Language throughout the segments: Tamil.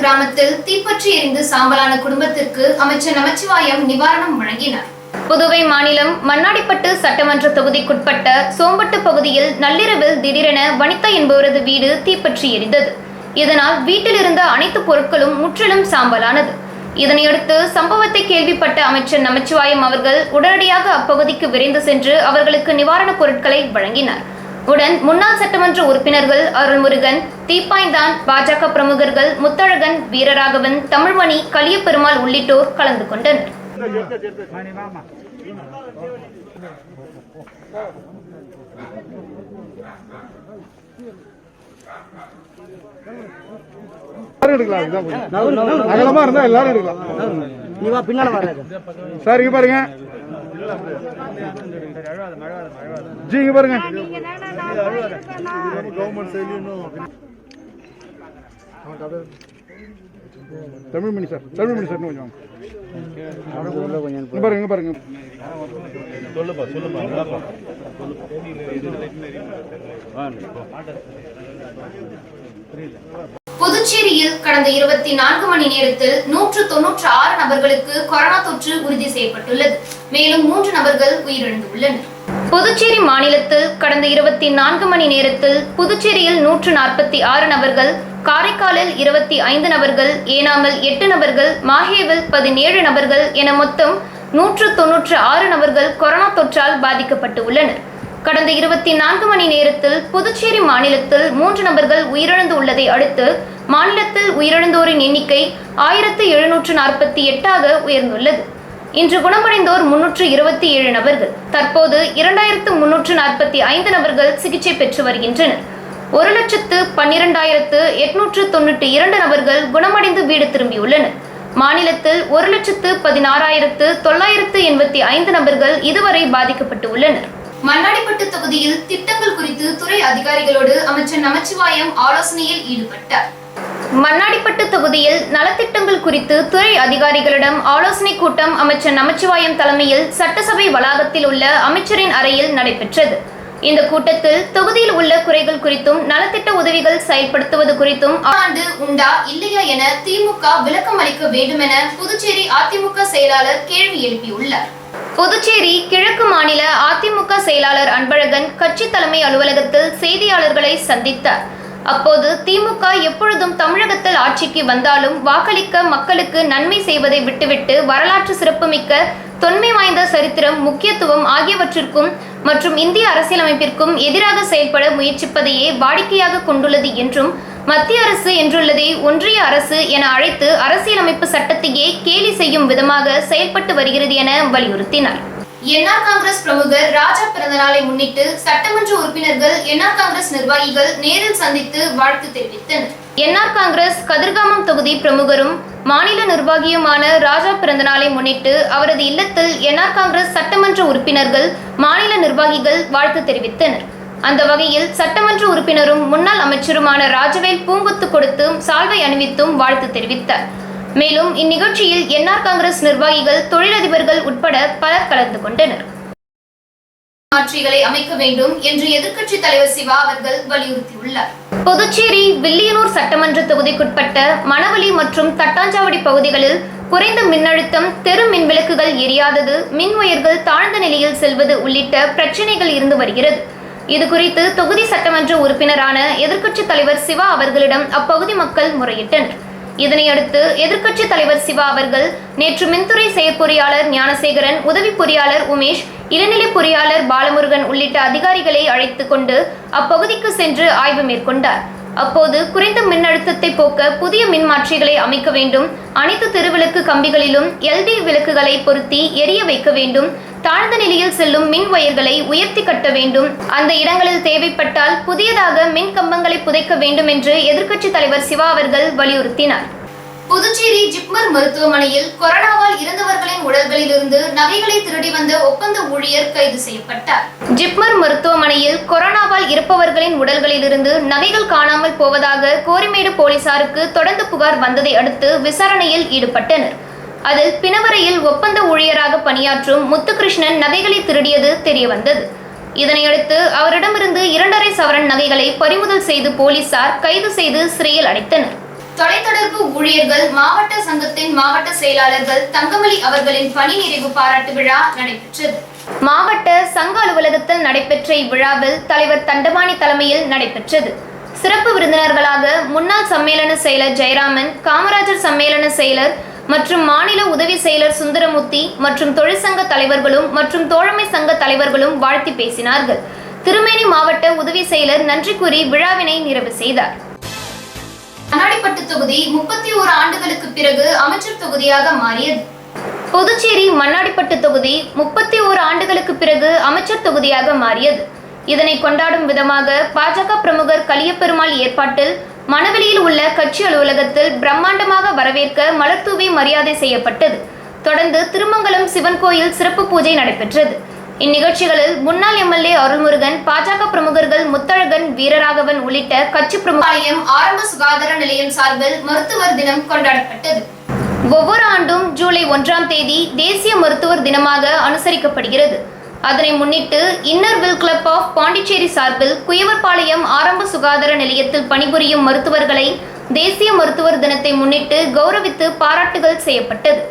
கிராமத்தில் தீப்பற்றி எரிந்து சாம்பலான குடும்பத்திற்கு அமைச்சர் நமச்சிவாயம் நிவாரணம் வழங்கினார். புதுவை மாநிலம் மண்ணாடிப்பட்டு சட்டமன்ற தொகுதிக்குட்பட்ட சோம்பட்டு பகுதியில் நள்ளிரவில் திடீரென வனிதா என்பவரது வீடு தீப்பற்றி எரிந்தது. இதனால் வீட்டில் இருந்த அனைத்து பொருட்களும் முற்றிலும் சாம்பலானது. இதனையடுத்து சம்பவத்தை கேள்விப்பட்ட அமைச்சர் நமச்சிவாயம் அவர்கள் உடனடியாக அப்பகுதிக்கு விரைந்து சென்று அவர்களுக்கு நிவாரணப் பொருட்களை வழங்கினார். உடன் முன்னாள் சட்டமன்ற உறுப்பினர்கள் அருள்முருகன், தீப்பாய்ந்தான், பாஜக பிரமுகர்கள் முத்தழகன், வீரராகவன், தமிழ்மணி, கலியபெருமாள் உள்ளிட்டோர் கலந்து கொண்டனர். அகலமா இருந்தா எல்லாரும் எடுக்கலாம். சார் இங்க பாருங்க, ஜி இங்க பாருங்க. தமிழ்மணி சார், தமிழ்மணி சார் கொஞ்சம் பாருங்க பாருங்க. புதுச்சேரியில் கடந்த 24 மணி நேரத்தில் 196 நபர்களுக்கு கொரோனா தொற்று உறுதி செய்யப்பட்டுள்ளது. மேலும் 3 நபர்கள் உயிரிழந்துள்ளனர். புதுச்சேரி மாநிலத்தில் கடந்த 24 மணி நேரத்தில் புதுச்சேரியில் 146 நபர்கள், காரைக்காலில் 25 நபர்கள், ஏனாமில் 8 நபர்கள், மாஹேவில் 17 நபர்கள் என மொத்தம் 196 நபர்கள் கொரோனா தொற்றால் பாதிக்கப்பட்டு உள்ளனர். கடந்த 24 மணி நேரத்தில் புதுச்சேரி மாநிலத்தில் 3 நபர்கள் உயிரிழந்து உள்ளதை அடுத்து மாநிலத்தில் உயிரிழந்தோரின் எண்ணிக்கை 1748 உயர்ந்துள்ளது. இன்று குணமடைந்தோர் 327 நபர்கள். தற்போது 2345 நபர்கள் சிகிச்சை பெற்று வருகின்றனர். 1,12,892 நபர்கள் குணமடைந்து வீடு திரும்பியுள்ளனர். மாநிலத்தில் 1,16,985 நபர்கள் இதுவரை பாதிக்கப்பட்டு உள்ளனர். மண்ணாடிப்பட்டு தொகுதியில் திட்டங்கள் குறித்து துறை அதிகாரிகளோடு அமைச்சர் நமச்சிவாயம் ஆலோசனையில் ஈடுபட்டார். மண்ணாடிப்பட்டு தொகுதியில் நலத்திட்டங்கள் குறித்து துறை அதிகாரிகளிடம் ஆலோசனை கூட்டம் அமைச்சர் நமச்சிவாயம் தலைமையில் சட்டசபை வளாகத்தில் உள்ள அமைச்சரின் அறையில் நடைபெற்றது. இந்த கூட்டத்தில் தொகுதியில் உள்ள குறைகள் குறித்தும் நலத்திட்ட உதவிகள் செயல்படுத்துவது குறித்தும் ஆண்டு உண்டா இல்லையா என திமுக விளக்கம் அளிக்க வேண்டும் என புதுச்சேரி அதிமுக செயலாளர் கேள்வி எழுப்பியுள்ளார். புதுச்சேரி கிழக்கு மாநில அதிமுக செயலாளர் அன்பழகன் கட்சி தலைமை அலுவலகத்தில் செய்தியாளர்களை சந்தித்தார். அப்போது திமுக எப்பொழுதும் தமிழகத்தில் ஆட்சிக்கு வந்தாலும் வாக்களிக்க மக்களுக்கு நன்மை செய்வதை விட்டுவிட்டு வரலாற்று சிறப்புமிக்க தொன்மை வாய்ந்த சரித்திரம், முக்கியத்துவம் ஆகியவற்றிற்கும் மற்றும் இந்திய அரசியலமைப்பிற்கும் எதிராக செயல்பட முயற்சிப்பதையே வாடிக்கையாக கொண்டுள்ளது என்றும் மத்திய அரசு என்றுள்ளதை ஒன்றிய அரசு என அழைத்து அரசியலமைப்பு சட்டத்தையே கேலி செய்யும் விதமாக செயல்பட்டு வருகிறது என வலியுறுத்தினார். என்ஆர் காங்கிரஸ் பிரமுகர் ராஜா பிறந்தநாளை முன்னிட்டு சட்டமன்ற உறுப்பினர்கள் என்ஆர் காங்கிரஸ் நிர்வாகிகள் நேரில் சந்தித்து வாழ்த்து தெரிவித்தனர். என்ஆர் காங்கிரஸ் கதிர்காமம் தொகுதி பிரமுகரும் மாநில நிர்வாகியுமான ராஜா பிறந்தநாளை முன்னிட்டு அவரது இல்லத்தில் என்ஆர் காங்கிரஸ் சட்டமன்ற உறுப்பினர்கள், மாநில நிர்வாகிகள் வாழ்த்து தெரிவித்தனர். அந்த வகையில் சட்டமன்ற உறுப்பினரும் முன்னாள் அமைச்சருமான ராஜவேல் பூங்கொத்து கொடுத்தும் சால்வை அணிவித்தும் வாழ்த்து தெரிவித்தார். மேலும் இந்நிகழ்ச்சியில் என்ஆர் காங்கிரஸ் நிர்வாகிகள், தொழிலதிபர்கள் உட்பட பலர் கலந்து கொண்டனர். மாற்றிகளை அமைக்க வேண்டும் என்று எதிர்க்கட்சி தலைவர் சிவா அவர்கள் வலியுறுத்தியுள்ளார். புதுச்சேரி வில்லியனூர் சட்டமன்ற தொகுதிக்குட்பட்ட மணவெளி மற்றும் தட்டாஞ்சாவடி பகுதிகளில் குறைந்த மின்னழுத்தம், தெரு மின் விளக்குகள் எரியாதது, மின் ஒயர்கள் தாழ்ந்த நிலையில் செல்வது உள்ளிட்ட பிரச்சினைகள் இருந்து வருகிறது. இதுகுறித்து தொகுதி சட்டமன்ற உறுப்பினரான எதிர்க்கட்சி தலைவர் சிவா அவர்களிடம் அப்பகுதி மக்கள் முறையிட்டனர். இதனையடுத்து எதிர்க்கட்சி தலைவர் சிவா அவர்கள் நேற்று மின்துறை செயற்பொறியாளர் ஞானசேகரன், உதவி பொறியாளர் உமேஷ், இளநிலை பொறியாளர் பாலமுருகன் உள்ளிட்ட அதிகாரிகளை அழைத்து கொண்டு அப்பகுதிக்கு சென்று ஆய்வு மேற்கொண்டார். அப்போது குறைந்த மின்னழுத்தத்தை போக்க புதிய மின்மாற்றிகளை அமைக்க வேண்டும், அனைத்து தெருவிளக்கு கம்பிகளிலும் எல்டி விளக்குகளை பொருத்தி எரிய வைக்க வேண்டும், தாழ்ந்த நிலையில் செல்லும் மின் வயர்களை உயர்த்தி கட்ட வேண்டும், அந்த இடங்களில் தேவைப்பட்டால் புதியதாக மின் கம்பங்களை புதைக்க வேண்டும் என்று எதிர்க்கட்சி தலைவர் சிவா அவர்கள் வலியுறுத்தினார். புதுச்சேரி ஜிப்மர் மருத்துவமனையில் கொரோனாவால் இறந்தவர்களின் உடல்களிலிருந்து நகைகளை திருடி வந்த ஒப்பந்த ஊழியர் கைது செய்யப்பட்டார். ஜிப்மர் மருத்துவமனையில் கொரோனாவால் இறப்பவர்களின் உடல்களிலிருந்து நகைகள் காணாமல் போவதாக கோரிமேடு போலீசாருக்கு தொடர்ந்து புகார் வந்ததை அடுத்து விசாரணையில் ஈடுபட்டனர். அதில் பிணவரையில் ஒப்பந்த ஊழியராக பணியாற்றும் முத்துகிருஷ்ணன் நகைகளை திருடியது தெரியவந்தது. இதனையடுத்து அவரிடமிருந்து 2.5 சவரன் நகைகளை பறிமுதல் செய்து போலீசார் கைது செய்து சிறையில் அடைத்தனர். தொலைத்தொடர்பு ஊழியர்கள் மாவட்ட சங்கத்தின் மாவட்ட செயலாளர்கள் தங்கமணி அவர்களின் பணி நிறைவு பாராட்டு விழா நடைபெற்றது. மாவட்ட சங்க அலுவலகத்தில் நடைபெற்ற இவ்விழாவில் தலைவர் தண்டபாணி தலைமையில் நடைபெற்றது. சிறப்பு விருந்தினர்களாக முன்னாள் சம்மேளன செயலர் ஜெயராமன், காமராஜர் சம்மேளன செயலர் மற்றும் மாநில உதவி செயலர் சுந்தரமூர்த்தி மற்றும் தொழிற்சங்க தலைவர்களும் மற்றும் தோழமை சங்க தலைவர்களும் வாழ்த்தி பேசினார்கள். திருமேனி மாவட்ட உதவி செயலர் நன்றி கூறி விழாவினை நிறைவு செய்தார். மண்ணாடிப்பட்டு தொகுதி 31 ஆண்டுகளுக்கு பிறகு அமைச்சர் தொகுதியாக மாறியது. புதுச்சேரி மண்ணாடிப்பட்டு தொகுதி 31 ஆண்டுகளுக்கு பிறகு அமைச்சர் தொகுதியாக மாறியது. இதனை கொண்டாடும் விதமாக பாஜக பிரமுகர் கலியபெருமாள் ஏற்பாட்டில் மணவெளியில் உள்ள கட்சி அலுவலகத்தில் பிரம்மாண்டமாக வரவேற்க மலர்தூவி மரியாதை செய்யப்பட்டது. தொடர்ந்து திருமங்கலம் சிவன் கோயில் சிறப்பு பூஜை நடைபெற்றது. இந்நிகழ்ச்சிகளில் முன்னாள் எம்எல்ஏ அருள்முருகன், பாஜக பிரமுகர்கள் முத்தழகன், வீரராகவன் உள்ளிட்ட கட்சி பிரமுகர் ஆரம்ப சுகாதார நிலையம் சார்பில் மருத்துவர் தினம் கொண்டாடப்பட்டது. ஒவ்வொரு ஆண்டும் ஜூலை 1ஆம் தேதி தேசிய மருத்துவர் தினமாக அனுசரிக்கப்படுகிறது. அதனை முன்னிட்டு இன்னர்வில் கிளப் ஆஃப் பாண்டிச்சேரி சார்பில் குயவர்பாளையம் ஆரம்ப சுகாதார நிலையத்தில் பணிபுரியும் மருத்துவர்களை தேசிய மருத்துவர் தினத்தை முன்னிட்டு கௌரவித்து பாராட்டுகள் செய்யப்பட்டது.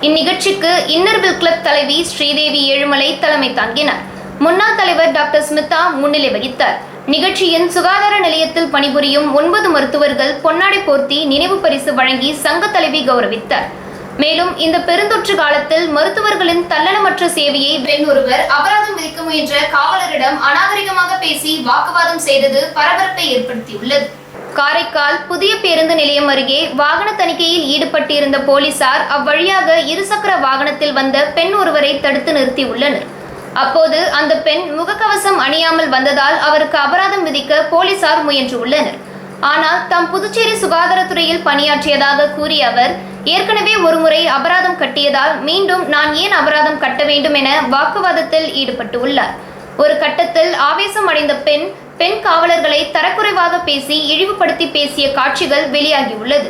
இந்நிகழ்ச்சிக்கு இன்னர்வில் கிளப் தலைவி ஸ்ரீதேவி ஏழுமலை தலைமை தாங்கினார். முன்னாள் தலைவர் டாக்டர் ஸ்மிதா முன்னிலை வகித்தார். நிகழ்ச்சியின் சுகாதார நிலையத்தில் பணிபுரியும் 9 மருத்துவர்கள் பொன்னாடை போர்த்தி நினைவு பரிசு வழங்கி சங்க தலைவி கௌரவித்தார். மேலும் இந்த பெருந்தொற்று காலத்தில் மருத்துவர்களின் தன்னலமற்ற சேவையை பெண் ஒருவர் அபராதம் விதிக்க முயன்ற காவலரிடம் அநாகரிகமாக பேசி வாக்குவாதம் செய்தது பரபரப்பை ஏற்படுத்தியுள்ளது. காரைக்கால் புதிய பேருந்து நிலையம் அருகே வாகன தணிக்கையில் ஈடுபட்டிருந்த போலீசார் அவ்வழியாக இருசக்கர வாகனத்தில் வந்த பெண் ஒருவரை தடுத்து நிறுத்தியுள்ளனர். அப்போது அந்த பெண் முகக்கவசம் அணியாமல் வந்ததால் அவருக்கு அபராதம் விதிக்க போலீசார் முயன்றுள்ளனர். ஆனால் தாம் புதுச்சேரி சுகாதாரத்துறையில் பணியாற்றியதாக கூறிய அவர் ஏற்கனவே ஒருமுறை அபராதம் கட்டியதால் மீண்டும் நான் ஏன் அபராதம் கட்ட வேண்டும் என வாக்குவாதத்தில் ஈடுபட்டு உள்ளார். ஒரு கட்டத்தில் ஆவேசம் அடைந்த பெண் காவலர்களை தரக்குறைவாக பேசி இழிவுபடுத்தி பேசிய காட்சிகள் வெளியாகியுள்ளது.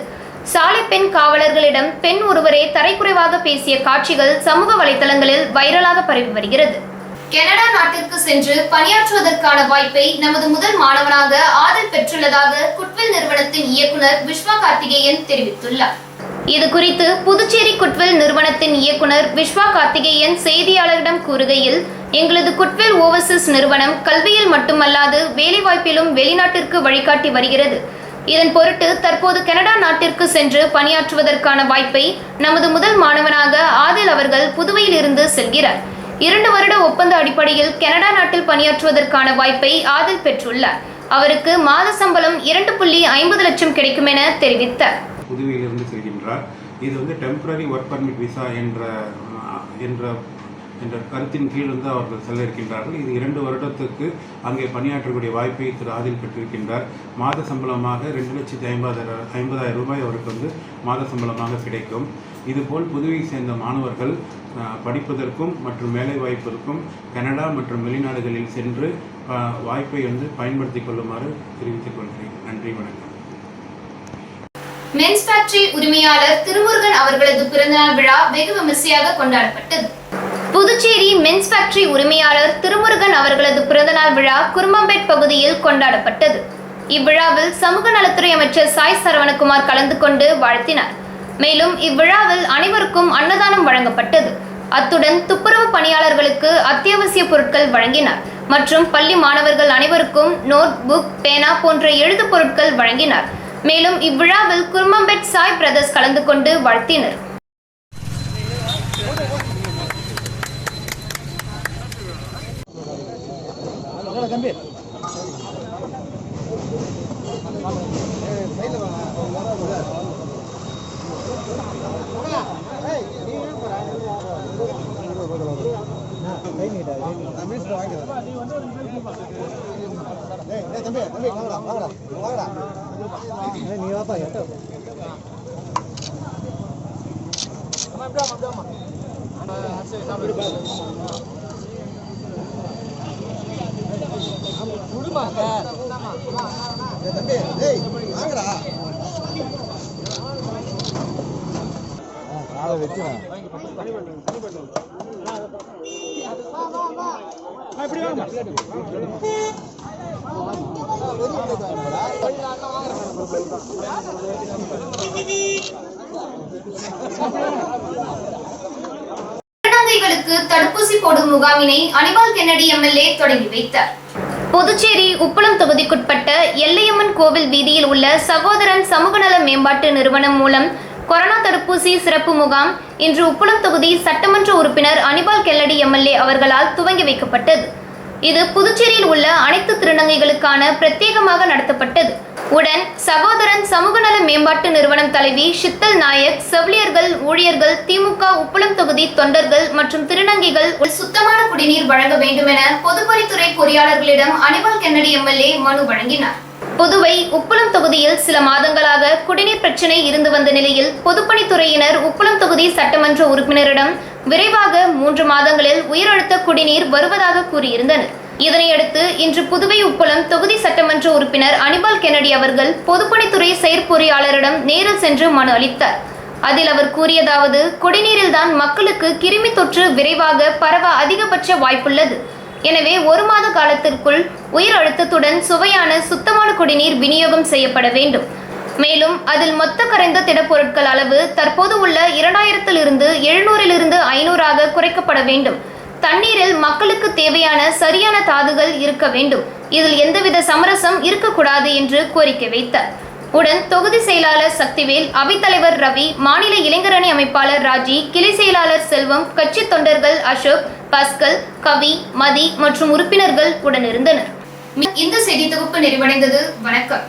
சாலை பெண் காவலர்களிடம் பெண் ஒருவரே தரைக்குறைவாக பேசிய காட்சிகள் சமூக வலைதளங்களில் வைரலாக பரவி வருகிறது. கனடா நாட்டிற்கு சென்று பணியாற்றுவதற்கான வாய்ப்பை நமது முதல் மாணவனாக ஆதில் பெற்றுள்ளதாக குட்வில் நிறுவனத்தின் இயக்குனர் விஸ்வா கார்த்திகேயன் தெரிவித்துள்ளார். இது குறித்து புதுச்சேரி குட்வில் நிறுவனத்தின் இயக்குனர் விஸ்வா கார்த்திகேயன் செய்தியாளரிடம் கூறுகையில், எங்களது குட்வில் ஓவர்சீஸ் நிறுவனம் கல்வியில் மட்டுமல்லாது வேலைவாய்ப்பிலும் வெளிநாட்டிற்கு வழிகாட்டி வருகிறது. இதன் பொருட்டு தற்போது கனடா நாட்டிற்கு சென்று பணியாற்றுவதற்கான வாய்ப்பை நமது முதல் மாணவனாக ஆதில் அவர்கள் புதுவையில் இருந்து செல்கிறார். 2 வருட ஒப்பந்த அடிப்படையில் கனடா நாட்டில் பணியாற்றுவதற்கான வாய்ப்பை ஆதில் பெற்றுள்ளார். அவருக்கு மாத சம்பளம் 2.50 லட்சம் கிடைக்கும் என தெரிவித்தார். புதுவையிலிருந்து செல்கின்றார். இது டெம்பரரி ஒர்க் பர்மிட் விசா என்ற கருத்தின் கீழ் அவர்கள் செல்ல இருக்கின்றார்கள். இது 2 வருடத்துக்கு அங்கே பணியாற்றக்கூடிய வாய்ப்பை திரு ஆதில் பெற்றிருக்கின்றார். மாத சம்பளமாக 2,50,000 ரூபாய் அவருக்கு மாத சம்பளமாக கிடைக்கும். இதுபோல் புதுவை சேர்ந்த மாணவர்கள் படிப்பதற்கும் மற்றும் வேலை வாய்ப்பிற்கும் கனடா மற்றும் வெளிநாடுகளில் சென்று வாய்ப்பை பயன்படுத்திக் கொள்ளுமாறு தெரிவித்துக் கொள்கிறேன். நன்றி, வணக்கம். மென்ஸ் ஃபேக்டரி உரிமையாளர் திருமுருகன் அவர்களது பிறந்தநாள் விழா வெகு விமர்சையாக கொண்டாடப்பட்டது. புதுச்சேரி மென்ஸ் ஃபேக்டரி உரிமையாளர் திருமுருகன் அவர்களது பிறந்தநாள் விழா குரும்பம்பேட் பகுதியில் கொண்டாடப்பட்டது. இவ்விழாவில் சமூக நலத்துறை அமைச்சர் சாய் சரவணகுமார் கலந்து கொண்டு வாழ்த்தினார். மேலும் இவ்விழாவில் அனைவருக்கும் அன்னதானம் வழங்கப்பட்டது. அத்துடன் துப்புரவு பணியாளர்களுக்கு அத்தியாவசிய பொருட்கள் வழங்கினார் மற்றும் பள்ளி மாணவர்கள் அனைவருக்கும் நோட் புக், பேனா போன்ற எழுது பொருட்கள் வழங்கினார். மேலும் இவ்விழாவில் குரும்பம்பேட் சாய் பிரதர்ஸ் கலந்து கொண்டு வாழ்த்தினர். திருநங்கைகளுக்கு தடுப்பூசி போடும் முகாமினை அனிபால் கென்னடி எம்எல்ஏ தொடங்கி வைத்தார். புதுச்சேரி உப்பளம் தொகுதிக்குட்பட்ட எல்லையம்மன் கோவில் வீதியில் உள்ள சகோதரன் சமூகநல மேம்பாட்டு நிறுவனம் மூலம் கொரோனா தடுப்பூசி சிறப்பு முகாம் இன்று உப்பளம் தொகுதி சட்டமன்ற உறுப்பினர் அனிபால் கென்னடி எம்எல்ஏ அவர்களால் துவங்கி வைக்கப்பட்டது. இது புதுச்சேரியில் உள்ள அனைத்து திருநங்கைகளுக்கான பிரத்யேகமாக நடத்தப்பட்டது. உடன் சகோதரன் சமூகநல மேம்பாட்டு நிறுவனம் தலைவி ஷித்தல் நாயக், செவிலியர்கள், ஊழியர்கள், திமுக உப்பளம் தொகுதி தொண்டர்கள் மற்றும் திருநங்கைகள் சுத்தமான குடிநீர் வழங்க வேண்டும் என பொதுப்பணித்துறை பொறியாளர்களிடம் அனிபால் கென்னடி எம்எல்ஏ மனு வழங்கினார். புதுவை உப்பளம் தொகுதியில் சில மாதங்களாக குடிநீர் பிரச்சினை இருந்து வந்த நிலையில் பொதுப்பணித்துறையினர் உப்பளம் தொகுதி சட்டமன்ற உறுப்பினரிடம் விரைவாக 3 மாதங்களில் உயரழுத்த குடிநீர் வருவதாக கூறியிருந்தனர். இதனையடுத்து இன்று புதுவை உப்பளம் தொகுதி சட்டமன்ற உறுப்பினர் அனிபால் கென்னடி அவர்கள் பொதுப்பணித்துறை செயற்பொறியாளரிடம் நேரில் சென்று மனு அளித்தார். அதில் அவர் கூறியதாவது, குடிநீரில்தான் மக்களுக்கு கிருமி தொற்று விரைவாக பரவ அதிகபட்ச வாய்ப்புள்ளது. எனவே 1 மாத காலத்திற்குள் உயர் அழுத்தத்துடன் சுவையான சுத்தமான குடிநீர் விநியோகம் செய்யப்பட வேண்டும். மேலும் அதில் மொத்த கரைந்த திடப்பொருட்கள் அளவு தற்போது உள்ள 2000 700 500 குறைக்கப்பட வேண்டும். தண்ணீரில் மக்களுக்கு தேவையான சரியான தாதுகள் இருக்க வேண்டும். இதில் எந்தவித சமரசம் இருக்கக்கூடாது என்று கோரிக்கை வைத்தார். உடன் தொகுதி செயலாளர் சக்திவேல், அவைத்தலைவர் ரவி, மாநில இளைஞரணி அமைப்பாளர் ராஜி, கிளை செயலாளர் செல்வம், கட்சி தொண்டர்கள் அசோக், பாஸ்கல், கவி, மதி மற்றும் உறுப்பினர்கள் உடனிருந்தனர். இந்த செய்தி தொகுப்பு நிறைவடைந்தது. வணக்கம்.